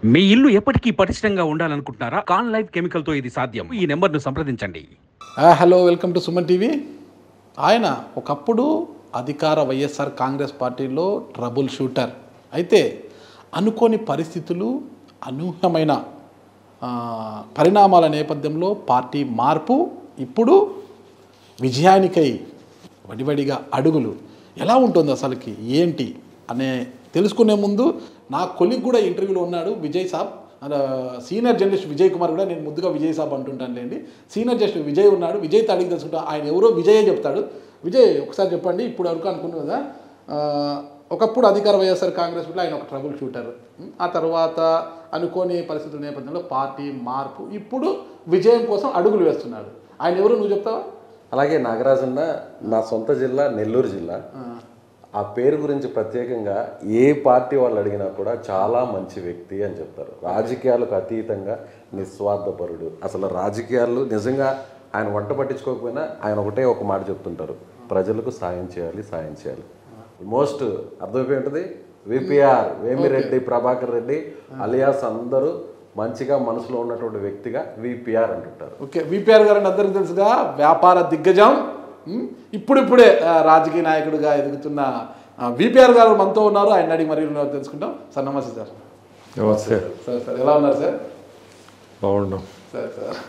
మీ ఇల్లు ఎప్పటికీ పటిష్టంగా ఉండాలనుకుంటున్నారా? కాన్ లైఫ్ కెమికల్‌తో ఇది సాధ్యం. ఈ నంబర్‌ను సంప్రదించండి. Hello, welcome to Suman TV. ఆయన ఒకప్పుడు అధికార వైఎస్ఆర్ కాంగ్రెస్ పార్టీలో ట్రబుల్ షూటర్. అయితే అనుకోని పరిస్థితులు, అనూహ్యమైన పరిణామాల నేపథ్యంలో పార్టీ మార్పు, ఇప్పుడు విజయానికై వడివడిగా అడుగులు. ఎలా ఉంటుంది అసలుకి ఏంటి అనే తెలుసుకునే ముందు నా కొలిగ్ కూడా ఇంటర్వ్యూలో ఉన్నాడు, విజయ్ సాబ్. సీనియర్ జర్నలిస్ట్ విజయ్ కుమార్ కూడా, నేను ముద్దుగా విజయ్ సాబ్ అంటుంటాను లేండి. సీనియర్ జర్నలిస్ట్ విజయ్ ఉన్నాడు. విజయ్తో అడిగి తెలుసుకుంటా, ఆయన ఎవరో విజయే చెప్తాడు. విజయ్, ఒకసారి చెప్పండి, ఇప్పుడు వరకు అనుకున్నాం కదా, ఒకప్పుడు అధికార వైఎస్ఆర్ కాంగ్రెస్ కూడా ఆయన ఒక ట్రబుల్ షూటర్. ఆ తర్వాత అనుకోని పరిస్థితుల నేపథ్యంలో పార్టీ మార్పు, ఇప్పుడు విజయం కోసం అడుగులు వేస్తున్నాడు. ఆయన ఎవరు నువ్వు చెప్తావా? అలాగే నాగరాజన్న, నా సొంత జిల్లా నెల్లూరు జిల్లా. ఆ పేరు గురించి ప్రత్యేకంగా ఏ పార్టీ వాళ్ళు అడిగినా కూడా చాలా మంచి వ్యక్తి అని చెప్తారు. రాజకీయాలకు అతీతంగా నిస్వార్థపరుడు. అసలు రాజకీయాలు నిజంగా ఆయన వంట పట్టించుకోకపోయినా ఆయన ఒకటే ఒక మాట చెప్తుంటారు, ప్రజలకు సాయం చేయాలి, సాయం చేయాలి. మోస్ట్ అర్థమైపోయి ఉంటుంది. విపిఆర్ వేమిరెడ్డి ప్రభాకర్ రెడ్డి అలియాస్ అందరూ మంచిగా మనసులో ఉన్నటువంటి వ్యక్తిగా విపిఆర్ అంటుంటారు. ఓకే, విపిఆర్ గారు అందరికీ తెలుసుగా, వ్యాపార దిగ్గజం, ఇప్పుడిప్పుడే రాజకీయ నాయకుడిగా ఎదుగుతున్న విపిఆర్ గారు మనతో ఉన్నారు. ఆయన అడిగి మరి తెలుసుకుంటాం. సార్ నమస్తే. సార్ నమస్తే సార్ ఎలా ఉన్నారు సార్? బాగున్నాం సార్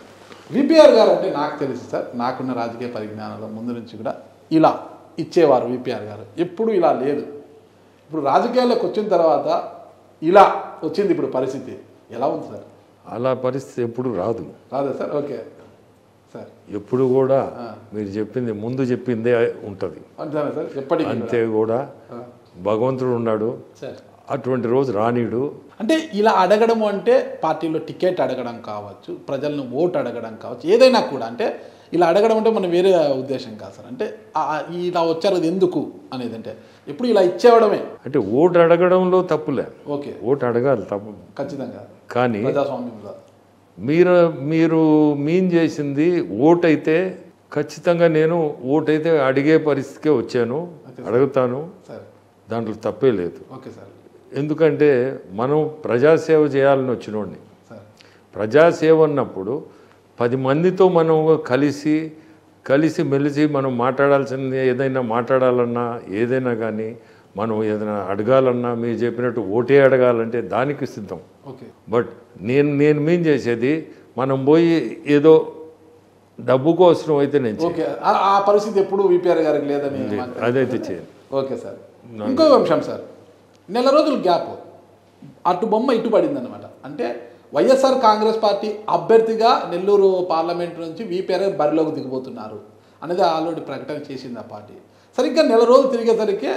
విపిఆర్ గారు అంటే నాకు తెలుసు సార్, నాకున్న రాజకీయ పరిజ్ఞానంలో ముందు నుంచి కూడా ఇలా ఇచ్చేవారు విపిఆర్ గారు. ఎప్పుడు ఇలా లేదు. ఇప్పుడు రాజకీయాల్లోకి వచ్చిన తర్వాత ఇలా వచ్చింది ఇప్పుడు పరిస్థితి. ఎలా ఉంది సార్? అలా పరిస్థితి ఎప్పుడు రాదు. రాదా సార్? Okay sir. ఎప్పుడు కూడా మీరు చెప్పింది ముందు చెప్పిందే ఉంటుంది. అంతేనా సార్? ఎప్పటికీ అంతే కూడా భగవంతుడు ఉన్నాడు, సార్ అటువంటి రోజు రానీడు. అంటే ఇలా అడగడం అంటే పార్టీలో టికెట్ అడగడం కావచ్చు, ప్రజలను ఓటు అడగడం కావచ్చు, ఏదైనా కూడా. అంటే ఇలా అడగడం అంటే మనం వేరే ఉద్దేశం కాదు సార్. అంటే ఇలా వచ్చారు అది ఎందుకు అనేది, అంటే ఎప్పుడు ఇలా ఇచ్చేవడమే. అంటే ఓటు అడగడంలో తప్పులే. ఓకే, ఓటు అడగాలి, తప్పు ఖచ్చితంగా. కానీ ప్రజాస్వామ్యంలో మీరు మీన్ చేసింది ఓటైతే ఖచ్చితంగా నేను ఓటైతే అడిగే పరిస్థితికే వచ్చాను, అడుగుతాను, సార్. దాంట్లో తప్పే లేదు. Okay sir. ఎందుకంటే మనం ప్రజాసేవ చేయాలని వచ్చినోడిని. సార్ ప్రజాసేవ అన్నప్పుడు 10 మందితో మనం కలిసి మెలిసి మనం మాట్లాడాల్సింది, ఏదైనా మాట్లాడాలన్నా ఏదైనా కానీ మనం ఏదైనా అడగాలన్నా మీరు చెప్పినట్టు ఓటే అడగాలంటే దానికి సిద్ధం. ఓకే. బట్ నేను మీన్ చేసేది మనం పోయి ఏదో డబ్బు కోసం అయితే నేను ఓకే, ఆ పరిస్థితి ఎప్పుడు విపిఆర్ గారికి లేదని అదైతే చేయను. Okay sir. ఇంకో అంశం సార్, నెల రోజుల గ్యాప్, అటు బొమ్మ ఇటు పడింది అనమాట. అంటే వైఎస్ఆర్ కాంగ్రెస్ పార్టీ అభ్యర్థిగా నెల్లూరు పార్లమెంట్ నుంచి విపిఆర్ బరిలోకి దిగిపోతున్నారు అనేది ఆల్రెడీ ప్రకటన చేసింది ఆ పార్టీ. సరిగ్గా నెల రోజులు తిరిగేసరికి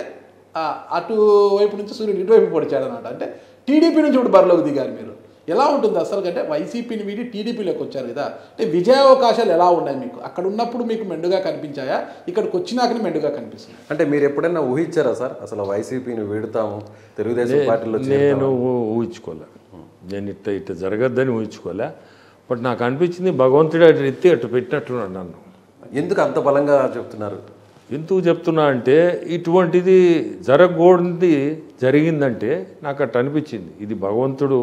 అటువైపు నుంచి సూర్యుడు ఇటువైపు పొడిచాడు అనమాట. అంటే టీడీపీ నుంచి ఇప్పుడు బరిలోకి దిగారు మీరు. ఎలా ఉంటుంది అసలు? అంటే వైసీపీని వీడి టీడీపీలోకి వచ్చారు కదా, అంటే విజయావకాశాలు ఎలా ఉన్నాయి మీకు? అక్కడ ఉన్నప్పుడు మీకు మెండుగా కనిపించాయా, ఇక్కడికి వచ్చినాకనే మెండుగా కనిపిస్తుంది? అంటే మీరు ఎప్పుడైనా ఊహించారా సార్ అసలు వైసీపీని వీడుతాము, తెలుగుదేశం పార్టీలో నేను ఊహించుకోలే, నేను ఇట్ట జరగద్దని ఊహించుకోలే. బట్ నాకు అనిపించింది భగవంతుడు అటు ఎత్తి అటు పెట్టినట్టున్నాడు నన్ను. ఎందుకు అంత బలంగా చెప్తున్నారు? ఎందుకు చెప్తున్నా అంటే ఇటువంటిది జరగకూడదు జరిగిందంటే నాకు అట్లా అనిపించింది, ఇది భగవంతుడు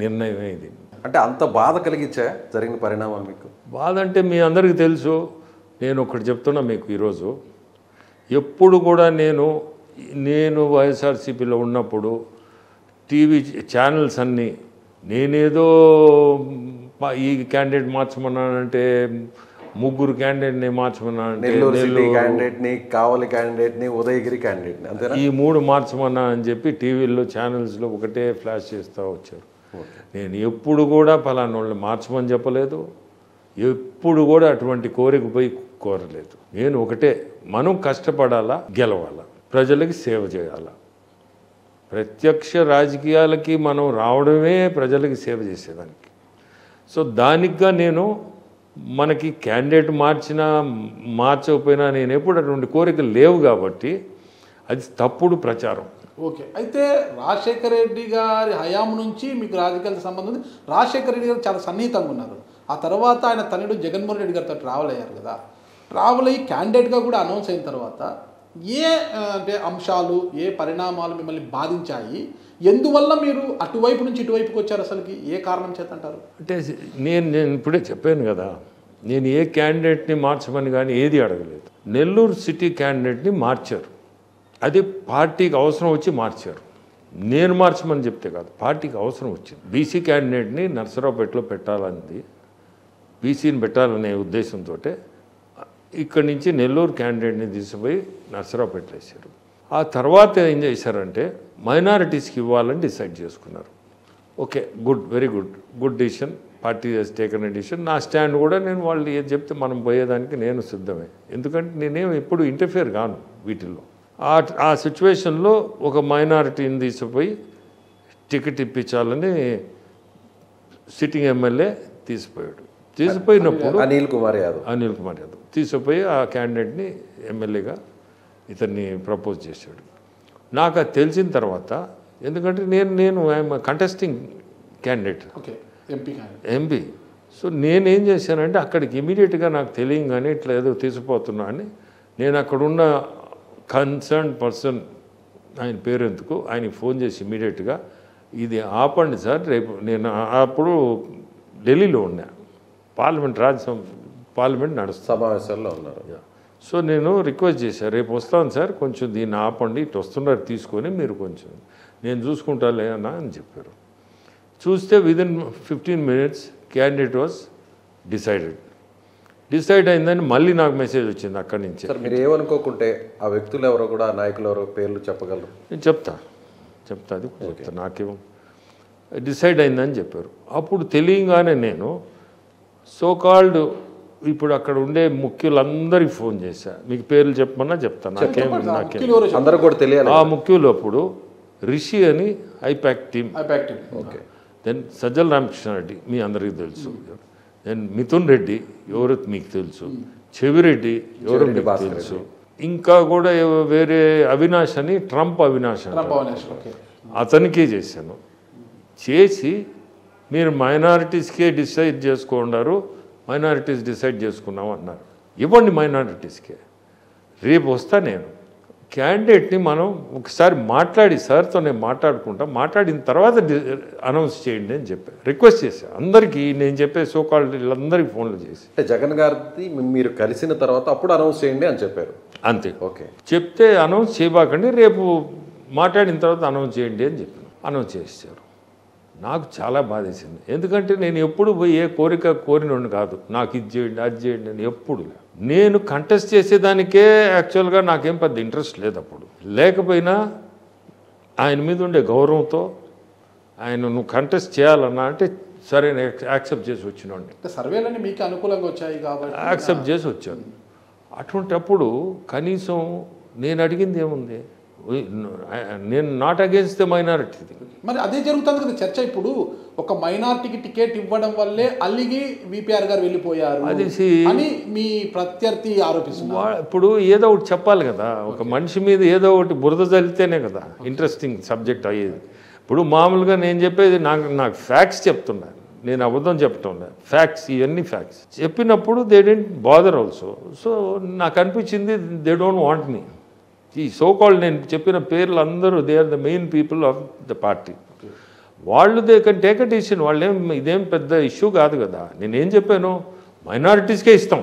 నిర్ణయం. ఇది అంటే అంత బాధ కలిగించా జరిగిన పరిణామాలు మీకు? బాధ అంటే మీ అందరికీ తెలుసు. నేను ఒకటి చెప్తున్నా మీకు ఈరోజు, ఎప్పుడు కూడా నేను వైఎస్ఆర్సీపీలో ఉన్నప్పుడు టీవీ ఛానల్స్ అన్నీ నేనేదో ఈ క్యాండిడేట్ మార్చమన్నానంటే, 3 క్యాండిడేట్ని మార్చమన్నానంటే, నెల్లూరు సిటీ క్యాండిడేట్ని, కావలి క్యాండిడేట్ని, ఉదయగిరి క్యాండిడేట్ని, అంతేనా? ఈ 3 మార్చమన్నా అని చెప్పి టీవీల్లో ఛానల్స్లో ఒకటే ఫ్లాష్ చేస్తూ వచ్చారు. నేను ఎప్పుడు కూడా ఫలానా వాళ్ళని మార్చమని చెప్పలేదు, ఎప్పుడు కూడా అటువంటి కోరిక పోయి కోరలేదు. నేను ఒకటే, మనం కష్టపడాలా, గెలవాలా, ప్రజలకి సేవ చేయాలా. ప్రత్యక్ష రాజకీయాలకి మనం రావడమే ప్రజలకి సేవ చేసేదానికి. సో దానికిగా నేను, మనకి క్యాండిడేట్ మార్చకపోయినా నేను ఎప్పుడు అటువంటి కోరికలు లేవు కాబట్టి అది తప్పుడు ప్రచారం. ఓకే. అయితే రాజశేఖర రెడ్డి గారి హయాం నుంచి మీకు రాజకీయాలకు సంబంధం ఉంది. రాజశేఖర రెడ్డి గారు చాలా సన్నిహితంగా ఉన్నారు. ఆ తర్వాత ఆయన తనయుడు జగన్మోహన్ రెడ్డి గారితో ట్రావెల్ అయ్యారు కదా. ట్రావెల్ అయ్యి క్యాండిడేట్గా కూడా అనౌన్స్ అయిన తర్వాత ఏ అంటే అంశాలు, ఏ పరిణామాలు మిమ్మల్ని బాధించాయి? ఎందువల్ల మీరు అటువైపు నుంచి ఇటువైపుకి వచ్చారు అసలుకి? ఏ కారణం చేత అంటారు? అంటే నేను ఇప్పుడే చెప్పాను కదా, నేను ఏ క్యాండిడేట్ని మార్చమని కానీ ఏది అడగలేదు. నెల్లూరు సిటీ క్యాండిడేట్ని మార్చారు. అది పార్టీకి అవసరం వచ్చి మార్చారు. నేను మార్చమని చెప్తే కాదు, పార్టీకి అవసరం వచ్చింది. బీసీ క్యాండిడేట్ని నర్సరావుపేటలో పెట్టాలని, బీసీని పెట్టాలనే ఉద్దేశంతో ఇక్కడి నుంచి నెల్లూరు క్యాండిడేట్ని తీసుకుపోయి నర్సరావుపేటలో వేశారు. ఆ తర్వాత ఏం చేశారంటే మైనారిటీస్కి ఇవ్వాలని డిసైడ్ చేసుకున్నారు. Okay, good, very good decision. Party has taken a decision. నా స్టాండ్ కూడా నేను వాళ్ళు ఏది చెప్తే మనం పోయేదానికి నేను సిద్ధమే. ఎందుకంటే నేనేం ఎప్పుడు ఇంటర్ఫియర్ కాను వీటిల్లో. ఆ సిచ్యువేషన్లో ఒక మైనారిటీని తీసుకుపోయి టికెట్ ఇప్పించాలని సిట్టింగ్ ఎమ్మెల్యే తీసుకుపోయినప్పుడు అనిల్ కుమార్ యాదవ్ తీసుకుపోయి ఆ క్యాండిడేట్ని ఎమ్మెల్యేగా ఇతన్ని ప్రపోజ్ చేశాడు. నాకు అది తెలిసిన తర్వాత, ఎందుకంటే నేను I'm contesting candidate, MP. So నేనేం చేశానంటే అక్కడికి ఇమీడియట్గా నాకు తెలియగానే ఇట్లా ఏదో తీసుకుపోతున్నా అని నేను అక్కడున్న కన్సర్న్ పర్సన్, ఆయన పేరు ఎందుకు, ఆయనకి ఫోన్ చేసి ఇమీడియట్గా ఇది ఆపండి సార్, రేపు నేను అప్పుడు ఢిల్లీలో ఉన్నా, పార్లమెంట్ నడుస్తుంది, సమావేశాల్లో ఉన్నారు. సో నేను రిక్వెస్ట్ చేశాను, రేపు వస్తాను సార్, కొంచెం దీన్ని ఆపండి, ఇటు వస్తున్నారు తీసుకొని మీరు కొంచెం నేను చూసుకుంటాలే అన్నా అని చెప్పారు. చూస్తే within 15 minutes candidate was decide అయిందని మళ్ళీ నాకు మెసేజ్ వచ్చింది అక్కడి నుంచి. సార్ మీరు ఏమనుకోకుంటే ఆ వ్యక్తులు ఎవరో కూడా, ఆ నాయకులు ఎవరో పేర్లు చెప్పగలరు? నేను చెప్తా అది చెప్తా. నాకేమో డిసైడ్ అయిందని చెప్పారు. అప్పుడు తెలియగానే నేను సోకాల్డ్ ఇప్పుడు అక్కడ ఉండే ముఖ్యులందరికీ ఫోన్ చేశా. మీకు పేర్లు చెప్పమన్నా చెప్తాను, నాకేం అందరూ కూడా తెలియాలి. ఆ ముఖ్యులు అప్పుడు రిషి అని IPAC team, okay, then Sajjala Ramakrishna Reddy మీ అందరికీ తెలుసు, దెన్ మిథున్ రెడ్డి ఎవరో మీకు తెలుసు, చెవిరెడ్డి ఎవరో మీకు తెలుసు, ఇంకా కూడా వేరే అవినాష్ అని ట్రంప్ అవినాష్ అతనికే చేశాను. చేసి మీరు మైనారిటీస్కే డిసైడ్ చేసుకున్నారు, మైనారిటీస్ డిసైడ్ చేసుకున్నాం అన్నారు. ఇవ్వండి మైనారిటీస్కే, రేపు వస్తా నేను. క్యాండిడేట్ని మనం ఒకసారి మాట్లాడి సార్తో నేను మాట్లాడిన తర్వాత అనౌన్స్ చేయండి అని చెప్పాను, రిక్వెస్ట్ చేశాను అందరికీ. నేను చెప్పే సోకాల్డ్ వీళ్ళందరికీ ఫోన్లు చేసి, జగన్ గారిది మీరు కలిసిన తర్వాత అప్పుడు అనౌన్స్ చేయండి అని చెప్పారు. అంతే, ఓకే. చెప్తే అనౌన్స్ చేయబాకండి, రేపు మాట్లాడిన తర్వాత అనౌన్స్ చేయండి అని చెప్పాను. అనౌన్స్ చేశారు. నాకు చాలా బాధేసింది, ఎందుకంటే నేను ఎప్పుడు పోయి ఏ కోరిక కోరినోడిని కాదు, నాకు ఇది చేయండి అది చేయండి అని ఎప్పుడు. నేను కంటెస్ట్ చేసేదానికే యాక్చువల్గా నాకేం పెద్ద ఇంట్రెస్ట్ లేదు అప్పుడు. లేకపోయినా ఆయన మీద ఉండే గౌరవంతో ఆయన నువ్వు కంటెస్ట్ చేయాలన్నా అంటే సరే యాక్సెప్ట్ చేసి వచ్చినోడిని. సర్వేలన్నీ మీకు అనుకూలంగా వచ్చాయి కాబట్టి యాక్సెప్ట్ చేసి వచ్చాను. అటువంటప్పుడు కనీసం నేను అడిగింది ఏముంది, నేను నాట్ అగేన్స్ట్ ద మైనారిటీ. మరి అదే జరుగుతుంది కదా చర్చ. ఇప్పుడు ఒక మైనారిటీకి టికెట్ ఇవ్వడం వల్లే అల్లిగి విపిఆర్ గారు వెళ్ళిపోయారు అని మీ ప్రత్యర్థి ఆరోపిస్తున్నారు. ఇప్పుడు ఏదో ఒకటి చెప్పాలి కదా, ఒక మనిషి మీద ఏదో ఒకటి బురద జల్లితేనే కదా ఇంట్రెస్టింగ్ సబ్జెక్ట్ అయ్యేది. ఇప్పుడు మామూలుగా నేను చెప్పేది నాకు ఫ్యాక్ట్స్ చెప్తున్నా, నేను అబద్ధం చెప్పటం లేదు, ఫ్యాక్ట్స్, ఇవన్నీ ఫ్యాక్ట్స్ చెప్పినప్పుడు they didn't bother also. So నాకు అనిపించింది దే డోంట్ వాంట్ మీ. ఈ సోకాల్డ్ నేను చెప్పిన పేర్లు అందరూ they are the main people of the party. వాళ్ళు they can take a decision. ఇదేం పెద్ద ఇష్యూ కాదు కదా. నేనేం చెప్పాను, మైనారిటీస్కే ఇస్తాం,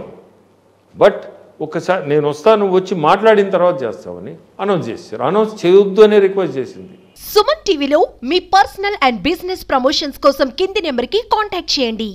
బట్ ఒకసారి నేను వస్తాను, వచ్చి మాట్లాడిన తర్వాత చేస్తామని అనౌన్స్ చేశారు. అనౌన్స్ చేయొద్దు అనే రిక్వెస్ట్ చేసింది. సుమన్ టీవీలో మీ పర్సనల్ అండ్ బిజినెస్ ప్రమోషన్స్ కోసం కింది నెంబర్కి కాంటాక్ట్ చేయండి.